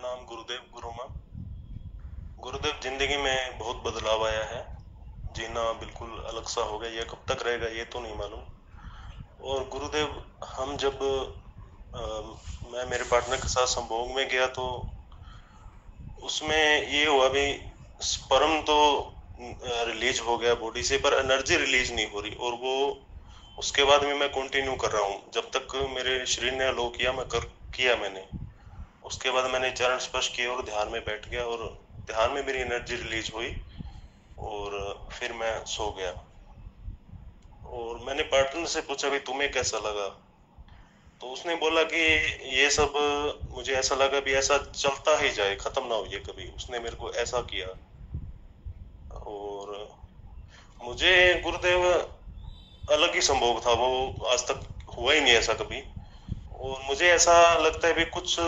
प्रणाम गुरुदेव गुरुमा। गुरुदेव, जिंदगी में बहुत बदलाव आया है। जीना बिल्कुल अलग सा हो गया। ये कब तक रहेगा ये तो नहीं मालूम। और गुरुदेव, हम जब मैं मेरे पार्टनर के साथ संभोग में गया तो उसमें ये हुआ भी, स्पर्म तो रिलीज हो गया बॉडी से, पर एनर्जी रिलीज नहीं हो रही। और वो उसके बाद भी मैं कंटिन्यू कर रहा हूँ। जब तक मेरे शरीर ने अलो किया मैं कर किया मैंने। उसके बाद मैंने चरण स्पर्श किए और ध्यान में बैठ गया, और ध्यान में मेरी एनर्जी रिलीज हुई और फिर मैं सो गया। और मैंने पार्टनर से पूछा भी तुम्हें कैसा लगा, तो उसने बोला कि ये सब मुझे ऐसा लगा भी ऐसा चलता ही जाए, खत्म ना हो ये कभी। उसने मेरे को ऐसा किया। और मुझे गुरुदेव अलग ही संभोग था वो, आज तक हुआ ही नहीं ऐसा कभी। और मुझे ऐसा लगता है भी कुछ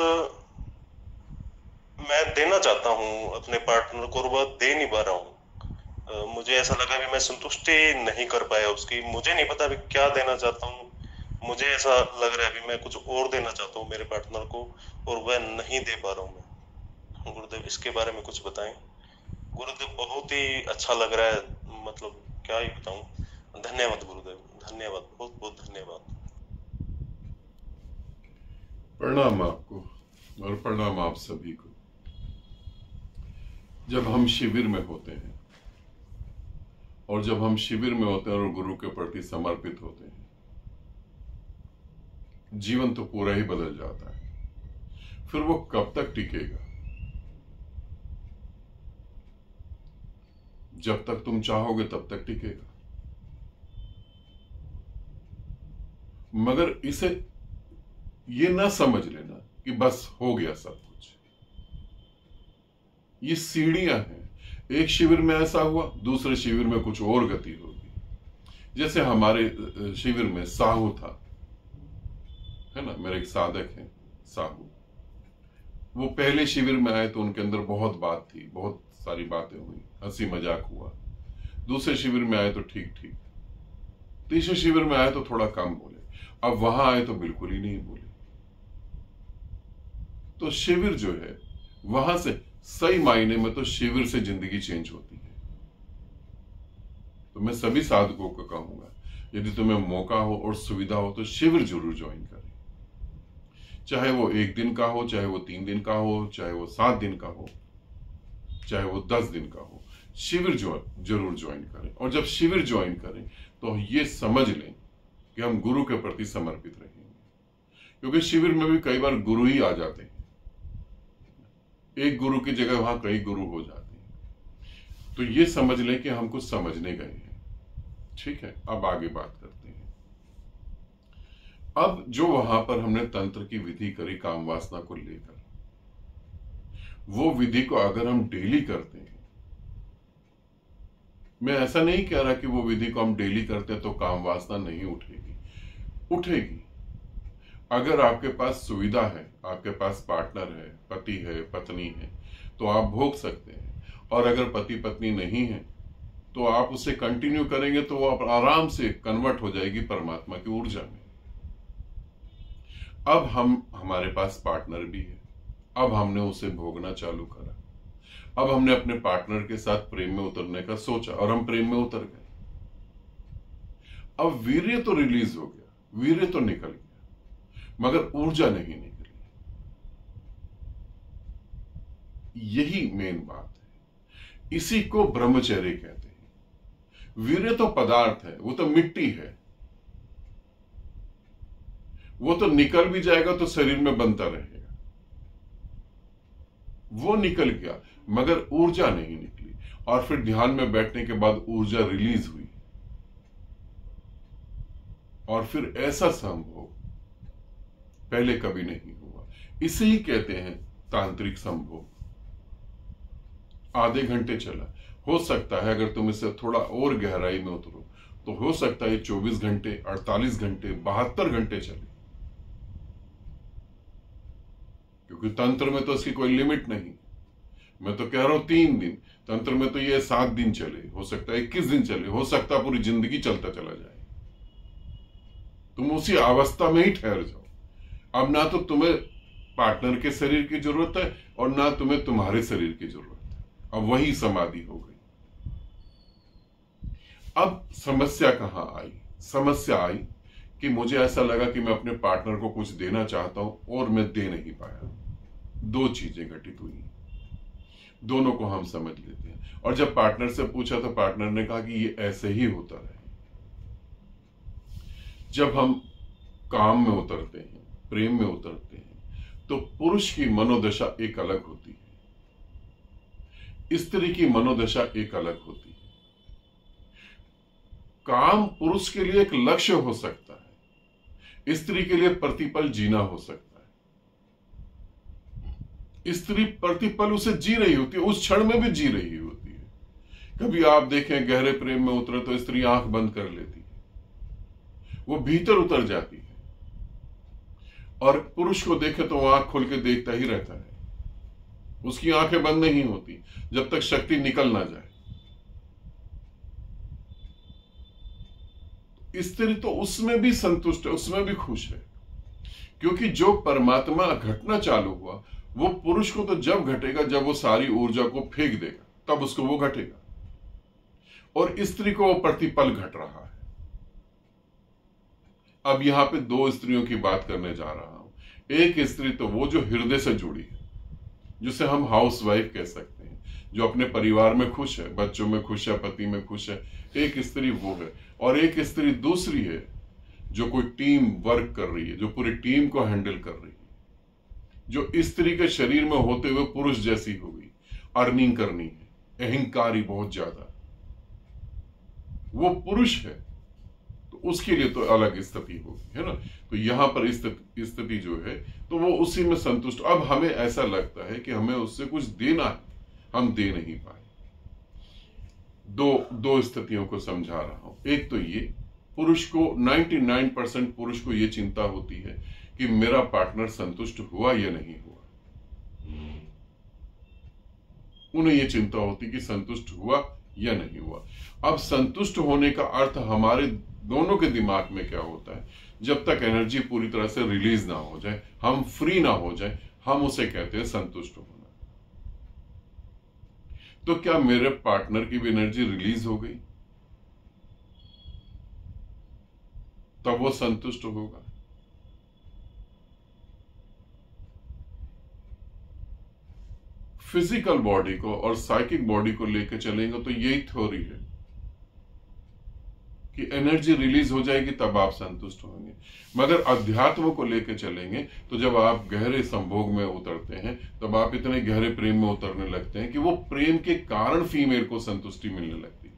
मैं देना चाहता हूँ अपने पार्टनर को और वह दे नहीं पा रहा हूँ। मुझे ऐसा लगा भी मैं संतुष्टि नहीं कर पाया उसकी। मुझे नहीं पता भी क्या देना चाहता हूँ। मुझे ऐसा लग रहा है भी मैं कुछ और देना चाहता हूँ मेरे पार्टनर को, और वह नहीं दे पा रहा हूँ मैं। गुरुदेव, इसके बारे में कुछ बताएं। गुरुदेव, बहुत ही अच्छा लग रहा है, मतलब क्या ही बताऊं। धन्यवाद गुरुदेव, धन्यवाद, बहुत बहुत धन्यवाद। प्रणाम आपको और प्रणाम आप सभी को। जब हम शिविर में होते हैं और जब हम शिविर में होते हैं और गुरु के प्रति समर्पित होते हैं, जीवन तो पूरा ही बदल जाता है। फिर वो कब तक टिकेगा? जब तक तुम चाहोगे तब तक टिकेगा। मगर इसे ये ना समझ लेना कि बस हो गया सब कुछ। ये सीढ़ियां हैं। एक शिविर में ऐसा हुआ, दूसरे शिविर में कुछ और गति होगी। जैसे हमारे शिविर में साहू था, है ना, मेरे एक साधक हैं साहू। वो पहले शिविर में आए तो उनके अंदर बहुत बात थी, बहुत सारी बातें हुई, हंसी मजाक हुआ। दूसरे शिविर में आए तो ठीक ठीक। तीसरे शिविर में आए तो थोड़ा कम बोले। अब वहां आए तो बिल्कुल ही नहीं बोले। तो शिविर जो है, वहां से सही मायने में तो शिविर से जिंदगी चेंज होती है। तो मैं सभी साधकों को कहूंगा, यदि तुम्हें मौका हो और सुविधा हो तो शिविर जरूर ज्वाइन करें। चाहे वो 1 दिन का हो, चाहे वो 3 दिन का हो, चाहे वो 7 दिन का हो, चाहे वो 10 दिन का हो, शिविर जरूर ज्वाइन करें। और जब शिविर ज्वाइन करें तो ये समझ लें कि हम गुरु के प्रति समर्पित रहेंगे। क्योंकि शिविर में भी कई बार गुरु ही आ जाते हैं। एक गुरु की जगह वहां कई गुरु हो जाते हैं। तो ये समझ लें कि हम कुछ समझने गए हैं। ठीक है, अब आगे बात करते हैं। अब जो वहां पर हमने तंत्र की विधि करी काम वासना को लेकर, वो विधि को अगर हम डेली करते हैं, मैं ऐसा नहीं कह रहा कि वो विधि को हम डेली करते हैं तो काम वासना नहीं उठेगी, उठेगी। अगर आपके पास सुविधा है, आपके पास पार्टनर है, पति है, पत्नी है, तो आप भोग सकते हैं। और अगर पति पत्नी नहीं है तो आप उसे कंटिन्यू करेंगे तो वो आराम से कन्वर्ट हो जाएगी परमात्मा की ऊर्जा में। अब हमारे पास पार्टनर भी है। अब हमने उसे भोगना चालू करा। अब हमने अपने पार्टनर के साथ प्रेम में उतरने का सोचा और हम प्रेम में उतर गए। अब वीर्य तो रिलीज हो गया, वीर्य तो निकल गया, मगर ऊर्जा नहीं निकली। यही मेन बात है। इसी को ब्रह्मचर्य कहते हैं। वीर्य तो पदार्थ है, वो तो मिट्टी है, वो तो निकल भी जाएगा तो शरीर में बनता रहेगा। वो निकल गया मगर ऊर्जा नहीं निकली। और फिर ध्यान में बैठने के बाद ऊर्जा रिलीज हुई। और फिर ऐसा संभोग पहले कभी नहीं हुआ। इसे ही कहते हैं तांत्रिक संभोग। आधे घंटे चला, हो सकता है अगर तुम इसे थोड़ा और गहराई में उतरो तो हो सकता है 24 घंटे, 48 घंटे, 72 घंटे चले। क्योंकि तंत्र में तो इसकी कोई लिमिट नहीं। मैं तो कह रहा हूं 3 दिन, तंत्र में तो ये 7 दिन चले, हो सकता है 21 दिन चले, हो सकता है पूरी जिंदगी चलता चला जाए। तुम उसी अवस्था में ही ठहर जाओ। अब ना तो तुम्हें पार्टनर के शरीर की जरूरत है और ना तुम्हें तुम्हारे शरीर की जरूरत है। अब वही समाधि हो गई। अब समस्या कहां आई? समस्या आई कि मुझे ऐसा लगा कि मैं अपने पार्टनर को कुछ देना चाहता हूं और मैं दे नहीं पाया। दो चीजें घटित हुई, दोनों को हम समझ लेते हैं। और जब पार्टनर से पूछा तो पार्टनर ने कहा कि ये ऐसे ही होता रहे। जब हम काम में उतरते हैं, प्रेम में उतरते हैं, तो पुरुष की मनोदशा एक अलग होती है, स्त्री की मनोदशा एक अलग होती है। काम पुरुष के लिए एक लक्ष्य हो सकता है, स्त्री के लिए प्रतिपल जीना हो सकता है। स्त्री प्रतिपल उसे जी रही होती है, उस क्षण में भी जी रही होती है। कभी आप देखें गहरे प्रेम में उतरे तो स्त्री आंख बंद कर लेती है, वो भीतर उतर जाती है, और पुरुष को देखे तो वो आंख खोल के देखता ही रहता है। उसकी आंखें बंद नहीं होती जब तक शक्ति निकल ना जाए। स्त्री तो उसमें भी संतुष्ट है, उसमें भी खुश है, क्योंकि जो परमात्मा घटना चालू हुआ वो पुरुष को तो जब घटेगा जब वो सारी ऊर्जा को फेंक देगा, तब उसको वो घटेगा, और स्त्री को वो प्रतिपल घट रहा है। अब यहां पे दो स्त्रियों की बात करने जा रहा हूं। एक स्त्री तो वो जो हृदय से जुड़ी है, जिसे हम हाउस वाइफ कह सकते हैं, जो अपने परिवार में खुश है, बच्चों में खुश है, पति में खुश है। एक स्त्री वो है, और एक स्त्री दूसरी है जो कोई टीम वर्क कर रही है, जो पूरी टीम को हैंडल कर रही है, जो स्त्री के शरीर में होते हुए पुरुष जैसी हो गई, अर्निंग करनी है, अहंकारी बहुत ज्यादा, वो पुरुष है, तो उसके लिए तो अलग स्थिति होगी, है ना। तो यहां पर स्थिति जो है तो वो उसी में संतुष्ट। अब हमें ऐसा लगता है कि हमें उससे कुछ देना है, हम दे नहीं पाए। दो स्थितियों को समझा रहा हूं। एक तो ये, पुरुष को 99% पुरुष को ये चिंता होती है कि मेरा पार्टनर संतुष्ट हुआ या नहीं हुआ। उन्हें ये चिंता होती कि संतुष्ट हुआ या नहीं हुआ। अब संतुष्ट होने का अर्थ हमारे दोनों के दिमाग में क्या होता है, जब तक एनर्जी पूरी तरह से रिलीज ना हो जाए, हम फ्री ना हो जाए, हम उसे कहते हैं संतुष्ट होना। तो क्या मेरे पार्टनर की भी एनर्जी रिलीज हो गई तब वो संतुष्ट होगा? फिजिकल बॉडी को और साइकिक बॉडी को लेकर चलेंगे तो यही थ्योरी है कि एनर्जी रिलीज हो जाएगी तब आप संतुष्ट होंगे। मगर अध्यात्म को लेकर चलेंगे तो जब आप गहरे संभोग में उतरते हैं तब आप इतने गहरे प्रेम में उतरने लगते हैं कि वो प्रेम के कारण फीमेल को संतुष्टि मिलने लगती है।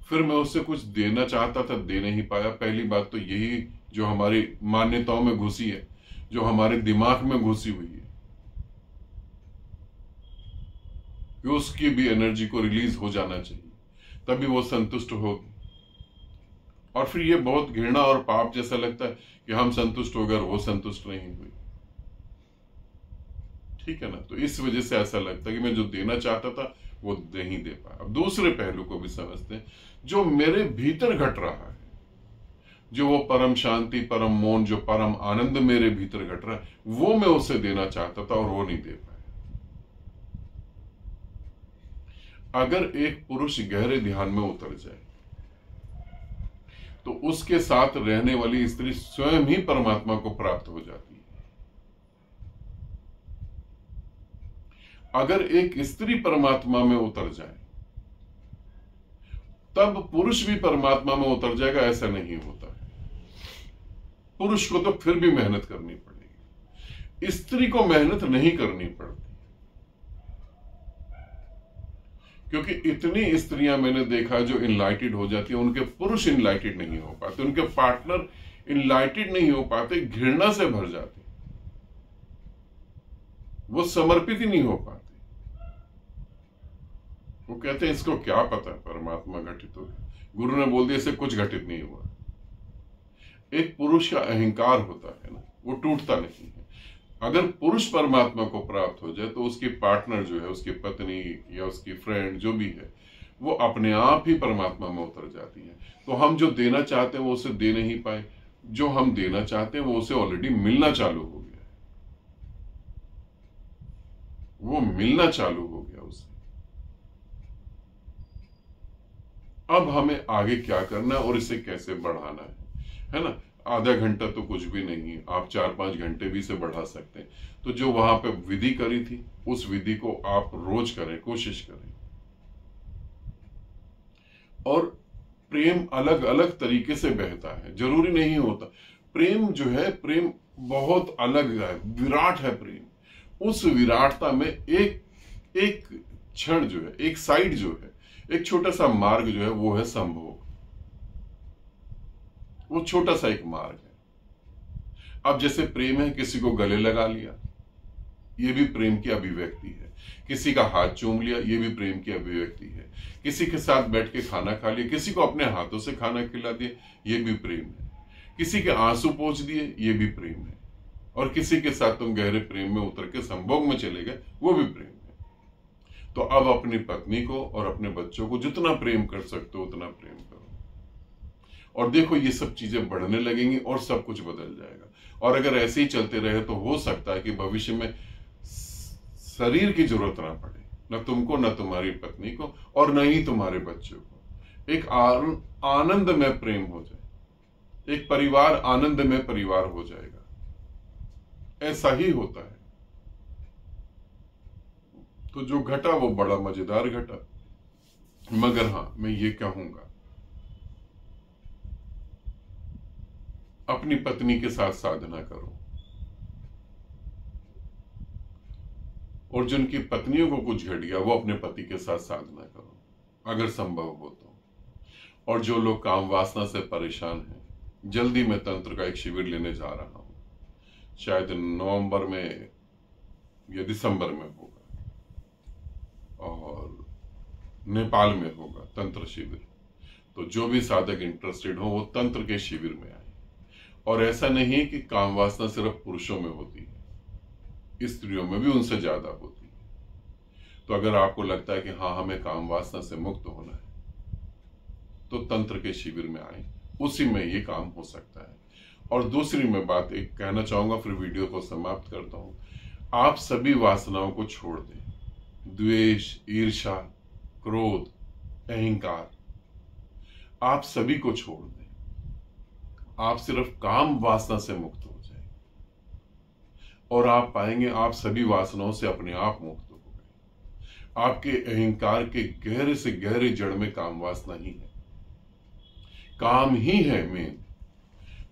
फिर मैं उससे कुछ देना चाहता था, दे नहीं पाया। पहली बात तो यही जो हमारी मान्यताओं में घुसी है, जो हमारे दिमाग में घुसी हुई है, कि उसकी भी एनर्जी को रिलीज हो जाना चाहिए तभी वो संतुष्ट होगी। और फिर ये बहुत घृणा और पाप जैसा लगता है कि हम संतुष्ट हो गए और वो संतुष्ट नहीं हुई। ठीक है ना। तो इस वजह से ऐसा लगता है कि मैं जो देना चाहता था वो नहीं दे पाया। अब दूसरे पहलू को भी समझते हैं, जो मेरे भीतर घट रहा है, जो वो परम शांति, परम मौन, जो परम आनंद मेरे भीतर घट रहा है, वो मैं उसे देना चाहता था और वो नहीं दे पाया। अगर एक पुरुष गहरे ध्यान में उतर जाए तो उसके साथ रहने वाली स्त्री स्वयं ही परमात्मा को प्राप्त हो जाती है। अगर एक स्त्री परमात्मा में उतर जाए तब पुरुष भी परमात्मा में उतर जाएगा, ऐसा नहीं होता है। पुरुष को तो फिर भी मेहनत करनी पड़ेगी, स्त्री को मेहनत नहीं करनी पड़ती। क्योंकि इतनी स्त्रियां मैंने देखा जो इनलाइटेड हो जाती है, उनके पुरुष इनलाइटेड नहीं हो पाते, उनके पार्टनर इनलाइटेड नहीं हो पाते, घृणा से भर जाते, वो समर्पित ही नहीं हो पाते। वो कहते हैं इसको क्या पता परमात्मा घटित हो गया, गुरु ने बोल दिया इससे कुछ घटित नहीं हुआ। एक पुरुष का अहंकार होता है ना, वो टूटता नहीं है। अगर पुरुष परमात्मा को प्राप्त हो जाए तो उसकी पार्टनर जो है, उसकी पत्नी या उसकी फ्रेंड जो भी है, वो अपने आप ही परमात्मा में उतर जाती है। तो हम जो देना चाहते हैं वो उसे दे नहीं पाए, जो हम देना चाहते हैं वो उसे ऑलरेडी मिलना चालू हो गया है, वो मिलना चालू हो गया उसे। अब हमें आगे क्या करना है और इसे कैसे बढ़ाना है ना। आधा घंटा तो कुछ भी नहीं है, आप 4-5 घंटे भी इसे बढ़ा सकते हैं। तो जो वहां पे विधि करी थी उस विधि को आप रोज करें, कोशिश करें। और प्रेम अलग अलग तरीके से बहता है, जरूरी नहीं होता। प्रेम जो है, प्रेम बहुत अलग है, विराट है प्रेम। उस विराटता में एक एक क्षण जो है, एक साइड जो है, एक छोटा सा मार्ग जो है वो है संभोग। वो छोटा सा एक मार्ग है। अब जैसे प्रेम है, किसी को गले लगा लिया, ये भी प्रेम की अभिव्यक्ति है। किसी का हाथ चूम लिया, ये भी प्रेम की अभिव्यक्ति है। किसी के साथ बैठ के खाना खा लिया, किसी को अपने हाथों से खाना खिला दिया, ये भी प्रेम है। किसी के आंसू पोंछ दिए, ये भी प्रेम है। और किसी के साथ तुम गहरे प्रेम में उतर के संभोग में चले गए, वो भी प्रेम है। तो अब अपनी पत्नी को और अपने बच्चों को जितना प्रेम कर सकते हो उतना प्रेम करो। और देखो ये सब चीजें बढ़ने लगेंगी और सब कुछ बदल जाएगा। और अगर ऐसे ही चलते रहे तो हो सकता है कि भविष्य में शरीर की जरूरत ना पड़े, न तुमको, न तुम्हारी पत्नी को, और न ही तुम्हारे बच्चों को। एक आनंद में प्रेम हो जाए, एक परिवार आनंद में परिवार हो जाएगा। ऐसा ही होता है। तो जो घटा वो बड़ा मजेदार घटा। मगर हां, मैं ये कहूंगा, अपनी पत्नी के साथ साधना करो। और जिनकी पत्नियों को कुछ घट गया वो अपने पति के साथ साधना करो, अगर संभव हो तो। और जो लोग काम वासना से परेशान हैं, जल्दी मैं तंत्र का एक शिविर लेने जा रहा हूं। शायद नवंबर में या दिसंबर में होगा, और नेपाल में होगा तंत्र शिविर। तो जो भी साधक इंटरेस्टेड हो वो तंत्र के शिविर में आए। और ऐसा नहीं है कि काम वासना सिर्फ पुरुषों में होती है, स्त्रियों में भी उनसे ज्यादा होती है। तो अगर आपको लगता है कि हाँ, हमें काम वासना से मुक्त होना है, तो तंत्र के शिविर में आए, उसी में ये काम हो सकता है। और दूसरी मैं बात एक कहना चाहूंगा, फिर वीडियो को समाप्त करता हूं। आप सभी वासनाओं को छोड़ दें। द्वेष, ईर्ष्या, क्रोध, अहंकार, आप सभी को छोड़ दें। आप सिर्फ काम वासना से मुक्त हो जाए और आप पाएंगे आप सभी वासनाओं से अपने आप मुक्त हो गए। आपके अहंकार के गहरे से गहरे जड़ में काम वासना ही है। काम ही है मेन।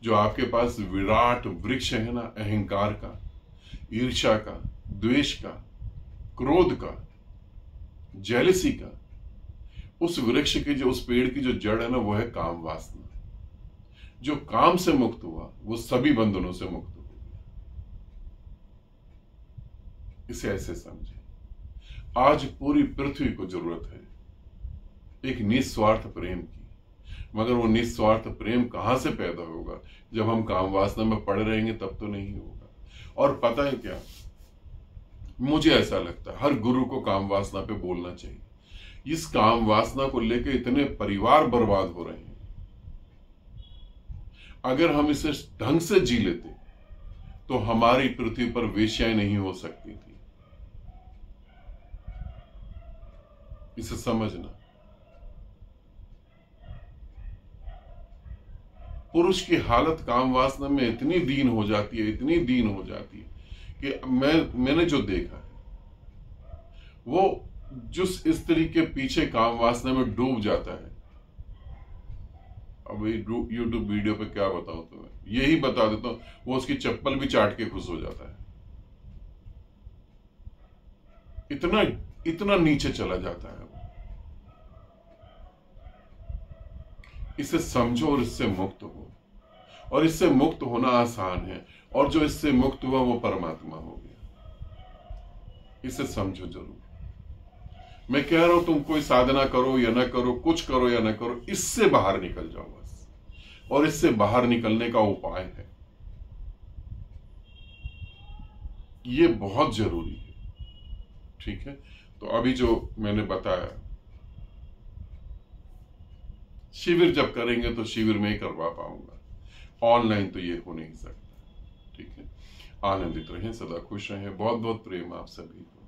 जो आपके पास विराट वृक्ष है ना, अहंकार का, ईर्ष्या का, द्वेष का, क्रोध का, जेलसी का, उस वृक्ष की जो, उस पेड़ की जो जड़ है ना, वो है काम वासना। जो काम से मुक्त हुआ वो सभी बंधनों से मुक्त हो गया। इसे ऐसे समझे। आज पूरी पृथ्वी को जरूरत है एक निस्वार्थ प्रेम की। मगर वो निस्वार्थ प्रेम कहां से पैदा होगा? जब हम काम वासना में पड़े रहेंगे तब तो नहीं होगा। और पता है क्या, मुझे ऐसा लगता है हर गुरु को काम वासना पे बोलना चाहिए। इस काम वासना को लेकर इतने परिवार बर्बाद हो रहे हैं। अगर हम इसे ढंग से जी लेते तो हमारी पृथ्वी पर वेश्याएं नहीं हो सकती थी। इसे समझना। पुरुष की हालत काम वासना में इतनी दीन हो जाती है, इतनी दीन हो जाती है कि मैंने जो देखा है, वो जिस स्त्री के पीछे काम वासना में डूब जाता है, अब यूट्यूब वीडियो पे क्या बताऊं तुम्हें, यही बता देता हूं, वो उसकी चप्पल भी चाट के खुश हो जाता है। इतना इतना नीचे चला जाता है वो। इसे समझो और इससे मुक्त हो। और इससे मुक्त होना आसान है। और जो इससे मुक्त हुआ वो परमात्मा हो गया। इसे समझो जरूर। मैं कह रहा हूं तुम कोई साधना करो या ना करो, कुछ करो या ना करो, इससे बाहर निकल जाओ बस। और इससे बाहर निकलने का उपाय है, ये बहुत जरूरी है। ठीक है, तो अभी जो मैंने बताया, शिविर जब करेंगे तो शिविर में ही करवा पाऊंगा। ऑनलाइन तो ये हो नहीं सकता। ठीक है, आनंदित रहें, सदा खुश रहें। बहुत बहुत प्रेम आप सभी को।